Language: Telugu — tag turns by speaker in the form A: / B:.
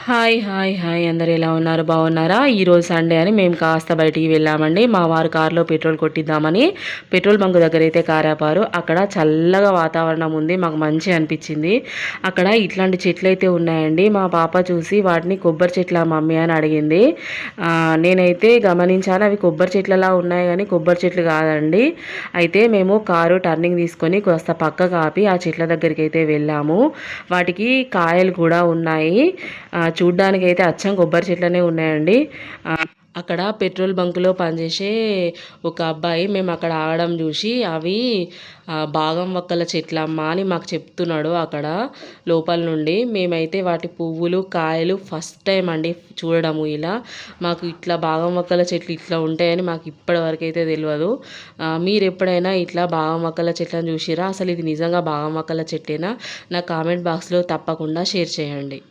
A: హాయ్ హాయ్ హాయ్ అందరు ఎలా ఉన్నారు? బాగున్నారా? ఈరోజు సండే అని మేము కాస్త బయటికి వెళ్ళామండి. మా వారు కారులో పెట్రోల్ కొట్టిద్దామని పెట్రోల్ బంక్ దగ్గర అయితే కారు ఆపారు. అక్కడ చల్లగా వాతావరణం ఉంది, మాకు మంచి అనిపించింది. అక్కడ ఇట్లాంటి చెట్లు అయితే ఉన్నాయండి. మా పాప చూసి వాటిని కొబ్బరి చెట్ల మమ్మీ అని అడిగింది. నేనైతే గమనించాను, అవి కొబ్బరి చెట్లలా ఉన్నాయి కానీ కొబ్బరి చెట్లు కాదండి. అయితే మేము కారు టర్నింగ్ తీసుకొని కాస్త పక్కకు ఆపి ఆ చెట్ల దగ్గరికి అయితే వెళ్ళాము. వాటికి కాయలు కూడా ఉన్నాయి. చూడ్డానికి అయితే అచ్చం కొబ్బరి చెట్లనే ఉన్నాయండి. అక్కడ పెట్రోల్ బంకులో పనిచేసే ఒక అబ్బాయి మేము అక్కడ ఆగడం చూసి అవి బాగం వక్కల చెట్లమ్మా అని మాకు చెప్తున్నాడు అక్కడ లోపల నుండి. మేమైతే వాటి పువ్వులు కాయలు ఫస్ట్ టైం అండి చూడడము. ఇలా మాకు ఇట్లా బాగం వక్కల చెట్లు ఇట్లా ఉంటాయని మాకు ఇప్పటివరకు అయితే తెలియదు. మీరు ఎప్పుడైనా ఇట్లా బాగం వక్కల చెట్లను చూసిరా? అసలు ఇది నిజంగా బాగం వక్కల చెట్టేనా? నా కామెంట్ బాక్స్లో తప్పకుండా షేర్ చేయండి.